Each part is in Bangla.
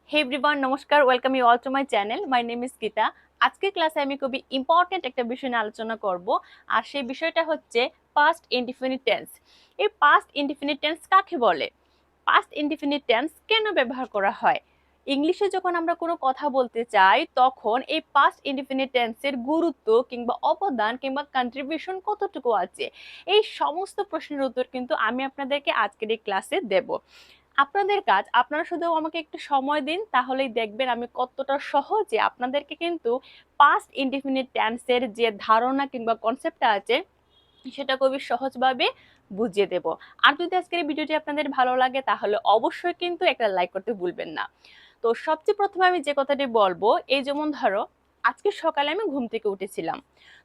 হে এভরিওয়ান, নমস্কার। Welcome you all to my channel. My name is Gita. আজকের ক্লাসে আমি খুবই ইম্পর্টেন্ট একটা বিষয় নিয়ে আলোচনা করব, আর সেই বিষয়টা হচ্ছে পাস্ট ইনডিফিনিট টেন্স। এই পাস্ট ইনডিফিনিট টেন্স কাকে বলে, পাস্ট ইনডিফিনিট টেন্স কেন ব্যবহার করা হয়, ইংলিশে যখন আমরা কোনো কথা বলতে চাই তখন এই পাস্ট ইনডিফিনিট টেন্সের গুরুত্ব কিংবা অবদান কিংবা কন্ট্রিবিউশন কতটুকু আছে, এই সমস্ত প্রশ্নের উত্তর কিন্তু আমি আপনাদেরকে আজকের এই ক্লাসে দেব। আপনাদের কাজ, আপনারা শুধু আমাকে একটু সময় দিন, তাহলেই দেখবেন আমি কতটা সহজে আপনাদেরকে কিন্তু পাস্ট ইনডিফিনিট টেন্সের যে ধারণা কিংবা কনসেপ্টটা আছে সেটা খুবই সহজভাবে বুঝিয়ে দেব। আর যদি আজকের এই ভিডিওটি আপনাদের ভালো লাগে তাহলে অবশ্যই কিন্তু একটা লাইক করতে ভুলবেন না। তো সবচেয়ে প্রথমে আমি যে কথাটি বলবো, এই যেমন ধরো আজকে সকালে আমি ঘুম থেকে উঠেছিলাম,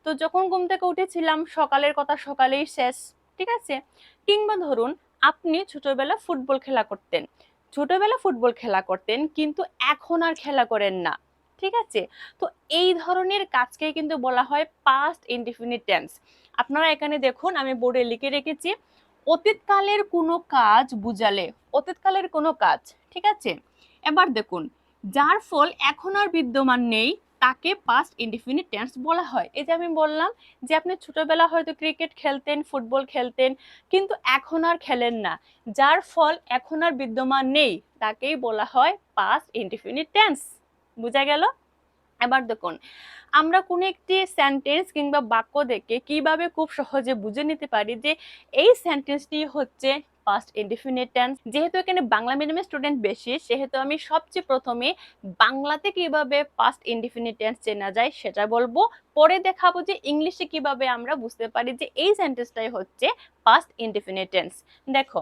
তো যখন ঘুম থেকে উঠেছিলাম সকালের কথা সকালেই শেষ, ঠিক আছে। কিংবা ধরুন আপনি ছোটবেলা ফুটবল খেলা করতেন, ছোটবেলা ফুটবল খেলা করতেন কিন্তু এখন আর খেলা করেন না, ঠিক আছে। তো এই ধরনের কাজকে কিন্তু বলা হয় পাস্ট ইনডিফিনিট টেন্স। আপনারা এখানে দেখুন আমি বোর্ডে লিখে রেখেছি অতীতকালের কোনো কাজ বুঝালে, অতীতকালের কোনো কাজ, ঠিক আছে। এবার দেখুন যার ফল এখন আর বিদ্যমান নেই তাকে পাস্ট ইনডিফিনিট টেন্স বলা হয়। এই যে আমি বললাম যে আপনি ছোটবেলা হয়তো ক্রিকেট খেলতেন, ফুটবল খেলতেন, কিন্তু এখন আর খেলেন না, যার ফল এখন আর বিদ্যমান নেই তাকেই বলা হয় পাস্ট ইনডিফিনিট টেন্স। বুঝা গেল? এবার দেখুন আমরা কোনো একটি সেন্টেন্স কিংবা বাক্য দেখে কিভাবে খুব সহজে বুঝে নিতে পারি যে এই সেন্টেন্সটি হচ্ছে পাস্ট ইনডিফিনিট টেন্স। যেহেতু এখানে বাংলা মিডিয়ামের স্টুডেন্ট বেশি, সেহেতু আমি সবচেয়ে প্রথমে বাংলাতে কিভাবে পাস্ট ইনডিফিনিট টেন্স চেনা যায় সেটা বলবো, পরে দেখাবো যে ইংলিশে কিভাবে আমরা বুঝতে পারি যে এই সেন্টেন্সটাই হচ্ছে পাস্ট ইনডিফিনিট টেন্স। দেখো,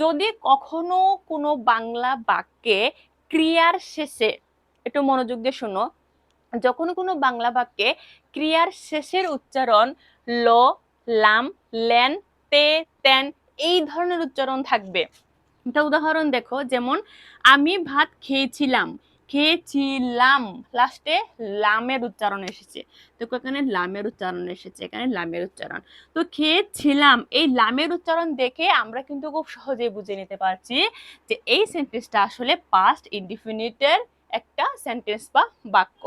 যদি কখনো কোনো বাংলা বাক্যে ক্রিয়ার শেষে, একটু মনোযোগ দিয়ে শুনো, যখন কোনো বাংলা বাক্যে ক্রিয়ার শেষের উচ্চারণ ল, লাম, লেন, তে, তেন এই ধরনের উচ্চারণ থাকবে। একটা উদাহরণ দেখো, যেমন আমি ভাত খেয়েছিলাম, খেয়েছিলাম লাস্টে লামের উচ্চারণ এসেছে, তো এখানে লামের উচ্চারণ এসেছে, এখানে লামের উচ্চারণ। তো খেয়েছিলাম এই লামের উচ্চারণ দেখে আমরা কিন্তু খুব সহজেই বুঝে নিতে পারছি যে এই সেন্টেন্সটা আসলে পাস্ট ইনডিফিনিটের একটা সেন্টেন্স বা বাক্য,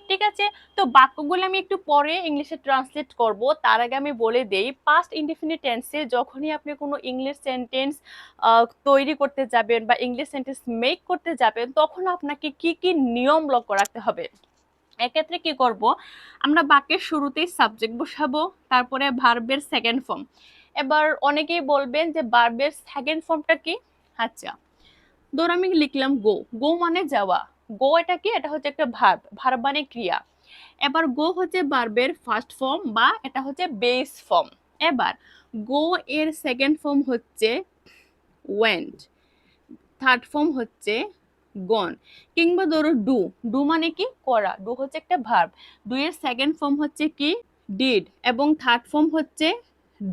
ঠিক আছে। তো বাক্যগুলো আমি একটু পরে ইংলিশে ট্রান্সলেট করব, তার আগে আমি বলে দেই পাস্ট ইনডিফিনিট টেন্সে যখনই আপনি কোনো ইংলিশ সেন্টেন্স তৈরি করতে যাবেন বা ইংলিশ সেন্টেন্স মেক করতে যাবেন তখন আপনাকে কি কি নিয়ম লক্ষ্য রাখতে হবে। এক্ষেত্রে কি করব, আমরা বাক্যের শুরুতেই সাবজেক্ট বসাবো, তারপরে ভার্বের সেকেন্ড ফর্ম। এবার অনেকেই বলবেন যে ভার্বের সেকেন্ড ফর্মটা কি। আচ্ছা, ধর আমি লিখলাম গো, গো মানে যাওয়া, গো এটা কি, এটা হচ্ছে একটা ভার্ব, ভার্ব মানে ক্রিয়া। এবার গো হচ্ছে ভার্বের ফার্স্ট ফর্ম বা এটা হচ্ছে বেস ফর্ম। এবার গো এর সেকেন্ড ফর্ম হচ্ছে ওয়েন্ট, থার্ড ফর্ম হচ্ছে গন। কিংবা ধরো ডু, ডু মানে কি করা, ডু হচ্ছে একটা ভার্ব, ডু এর সেকেন্ড ফর্ম হচ্ছে কি ডিড এবং থার্ড ফর্ম হচ্ছে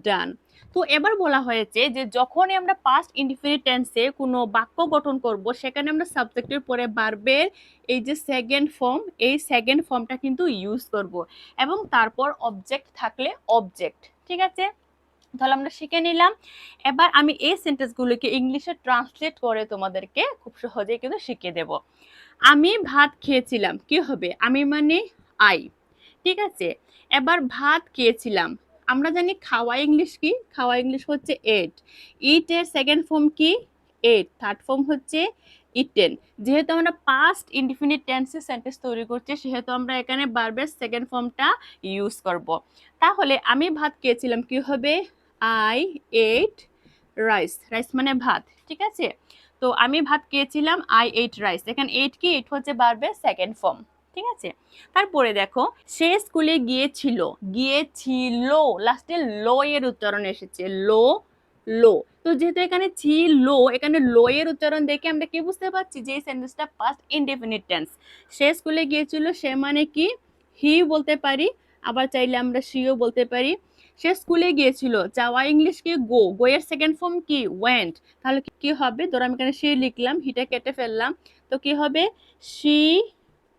ডান। তো এবার বলা হয়েছে যে যখনই আমরা পাস্ট ইনডিফিনিট টেন্সে কোনো বাক্য গঠন করব সেখানে আমরা সাবজেক্টের পরে ভার্বের এই যে সেকেন্ড ফর্ম, এই সেকেন্ড ফর্মটা কিন্তু ইউজ করব এবং তারপর অবজেক্ট থাকলে অবজেক্ট, ঠিক আছে। তাহলে আমরা শিখে নিলাম। এবার আমি এই সেন্টেন্সগুলোকে ইংলিশে ট্রান্সলেট করে তোমাদেরকে খুব সহজেই কিন্তু শিখিয়ে দেব। আমি ভাত খেয়েছিলাম, কি হবে, আমি মানে আই, ঠিক আছে। এবার ভাত খেয়েছিলাম, আমরা জানি খাওয়া ইংলিশ কি, খাওয়া ইংলিশ হচ্ছে এট, ইট এর সেকেন্ড ফর্ম কি এট, থার্ড ফর্ম হচ্ছে ইটেন। যেহেতু আমরা পাস্ট ইনডিফিনিট টেন্সে সেন্টেন্স তৈরি করছি সেহেতু আমরা এখানে ভার্বের সেকেন্ড ফর্মটা ইউজ করব। তাহলে আমি ভাত খেয়েছিলাম কি হবে, আই এট রাইস, রাইস মানে ভাত, ঠিক আছে। তো আমি ভাত খেয়েছিলাম, আই এইট রাইস, এখানে এইট কি, এইট হচ্ছে ভার্বের সেকেন্ড ফর্ম, ঠিক আছে। তারপরে দেখো সে স্কুলে গিয়েছিল, গিয়েছিল লাস্টে লো এর উচ্চারণ এসেছে, লো, লো। তো যেহেতু এখানে ছিল, এখানে লো এর উচ্চারণ দেখে আমরা কি বুঝতে পারছি যে এই সেন্টেন্সটা পাস্ট ইনডেফিনিট টেন্স। সে স্কুলে গিয়েছিল, সে মানে কি হি বলতে পারি, আবার চাইলে আমরা শিও বলতে পারি। সে স্কুলে গিয়েছিল, যাওয়া ইংলিশ কি গো, গো এর সেকেন্ড ফর্ম কি ওয়েন্ট। তাহলে কি হবে, ধরো আমি এখানে সি লিখলাম, হিটা কেটে ফেললাম, তো কি হবে শি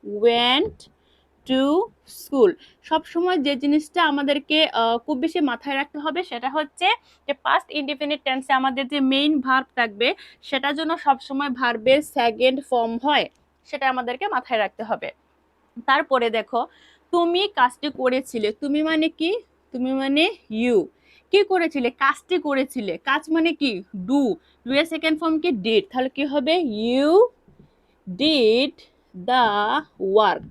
ওয়েন্ট টু স্কুল। সবসময় যে জিনিসটা আমাদেরকে খুব বেশি মাথায় রাখতে হবে সেটা হচ্ছে যে পাস্ট ইনডিফিনিট টেন্সে আমাদের যে মেইন ভার্ব থাকবে সেটা যেন সবসময় ভার্বের সেকেন্ড ফর্ম হয়। সেটা আমাদেরকে মাথায় রাখতে হবে। তারপরে দেখো, তুমি কাজটি করেছিলে, তুমি মানে কি, তুমি মানে ইউ, কি করেছিলে, কাজটি করেছিলে, কাজ মানে কি ডু, ডু এর সেকেন্ড ফর্ম কি ডিড, তাহলে কি হবে ইউ ডিড দা ওয়ার্ক।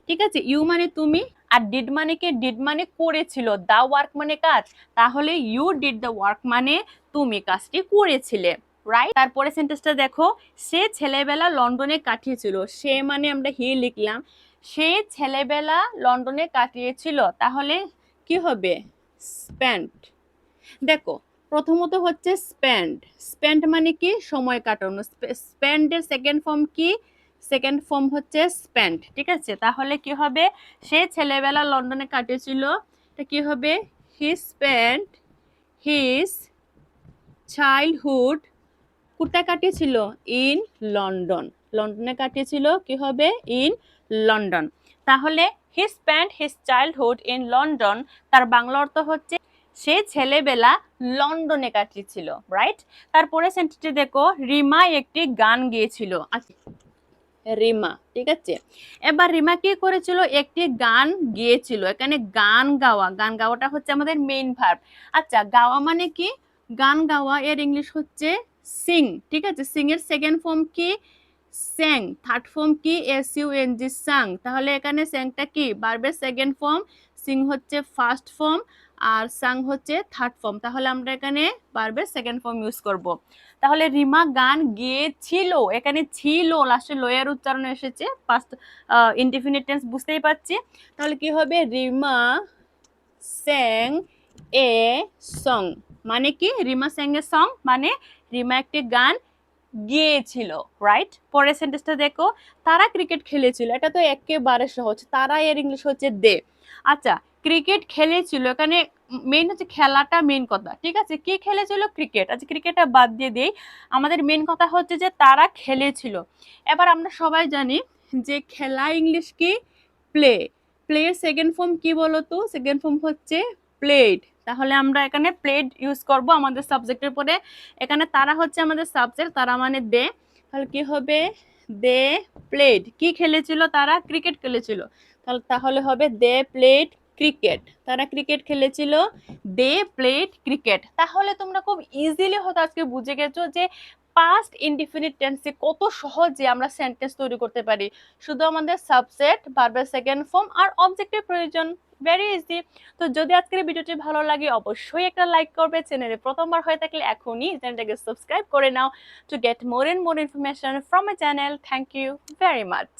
ঠিক আছে, ইউ মানে তুমি, আর ডিড মানে কি, ডিড মানে করেছিল, দা ওয়ার্ক মানে কাজ, তাহলে ইউ ডিড দা ওয়ার্ক মানে তুমি কাজটি করেছিলে, রাইট। তারপরে সেন্টেন্সটা দেখো, সে ছেলেবেলা লন্ডনে কাটিয়েছিল, সে মানে আমরা হি লিখলাম, সে ছেলেবেলা লন্ডনে কাটিয়েছিল, তাহলে কি হবে স্পেন্ট। দেখো, প্রথমত হচ্ছে স্পেন্ড, স্পেন্ড মানে কি সময় কাটানো, স্পেন্ডের সেকেন্ড ফর্ম কি, সেকেন্ড ফর্ম হচ্ছে স্পেন্ড। ঠিক আছে, তাহলে কি হবে, সে ছেলেবেলা লন্ডনে কাটিয়েছিল, এটা কি হবে হি স্পেন্ট হিজ চাইল্ডহুড, কোথায় কাটিয়েছিল, ইন লন্ডন, লন্ডনে কাটিয়েছিল, কি হবে ইন লন্ডন। তাহলে he spent his childhood in London, তার বাংলা অর্থ হচ্ছে সে ছেলেবেলা লন্ডনে কাটিয়েছিল, রাইট। তারপরে সেন্টেন্সটি দেখো, রিমা একটি গান গেয়েছিল, আচ্ছা রিমা, ঠিক আছে। এবার রিমা কি করেছিল, একটি গান গেয়েছিল, এখানে গান গাওয়া, গান গাওয়াটা হচ্ছে আমাদের মেইন ভার্ব। আচ্ছা, গাওয়া মানে কি, গান গাওয়া এর ইংলিশ হচ্ছে সিং। ঠিক আছে, সিং এর সেকেন্ড ফর্ম কি স্যাং, থার্ড ফর্ম কি SUNG সাং, তাহলে এখানে স্যাংটা কি ভার্বের সেকেন্ড ফর্ম, সিং হচ্ছে ফার্স্ট ফর্ম, আর সাং হচ্ছে থার্ড ফর্ম, তাহলে আমরা এখানে ভার্বের সেকেন্ড ফর্ম ইউজ করব। তাহলে রিমা গান গেয়েছিল, এখানে ছিল লাস্টে লয়ের উচ্চারণ এসেছে, পাস্ট ইনডিফিনিট টেন্স বুঝতেই পারছি। তাহলে কি হবে, রিমা স্যাং এ সং, মানে কি রিমা স্যাং এ সং মানে রিমা একটি গান গিয়েছিল, রাইট। পরের সেন্টেন্সটা দেখো, তারা ক্রিকেট খেলেছিল, এটা তো একেবারে সহজ, তারা এর ইংলিশ হচ্ছে দে। আচ্ছা, ক্রিকেট খেলেছিল, এখানে মেইন হচ্ছে খেলাটা মেইন কথা, ঠিক আছে, কি খেলেছিল, ক্রিকেট। আচ্ছা, ক্রিকেটটা বাদ দিয়ে দেই, আমাদের মেইন কথা হচ্ছে যে তারা খেলেছিল। এবার আমরা সবাই জানি যে খেলা ইংলিশ কি প্লে, প্লে এর সেকেন্ড ফর্ম কি বলতো, সেকেন্ড ফর্ম হচ্ছে প্লেড, তাহলে আমরা এখানে প্লেড ইউজ করব আমাদের সাবজেক্টের পরে, এখানে তারা হচ্ছে আমাদের সাবজেক্ট, তারা মানে দে, তাহলে কি হবে দে প্লেড, কি খেলেছিল, তারা ক্রিকেট খেলেছিল, তাহলে হবে দে প্লেড ক্রিকেট, তারা ক্রিকেট খেলেছিল, দে প্লেড ক্রিকেট। তাহলে তোমরা খুব ইজিলি হয়তো আজকে বুঝে গেছো যে পাস্ট ইনডিফিনিট টেন্সে কত সহজে আমরা সেন্টেন্স তৈরি করতে পারি, শুধু আমাদের সাবজেক্ট, ভার্বের সেকেন্ড ফর্ম আর অবজেক্টের প্রয়োজন, ভেরি ইজি। তো যদি আজকের ভিডিওটি ভালো লাগে অবশ্যই একটা লাইক করবে, চ্যানেলে প্রথমবার হয়ে থাকলে এখনই চ্যানেলটাকে সাবস্ক্রাইব করে নাও to get more and more information from my channel. Thank you very much.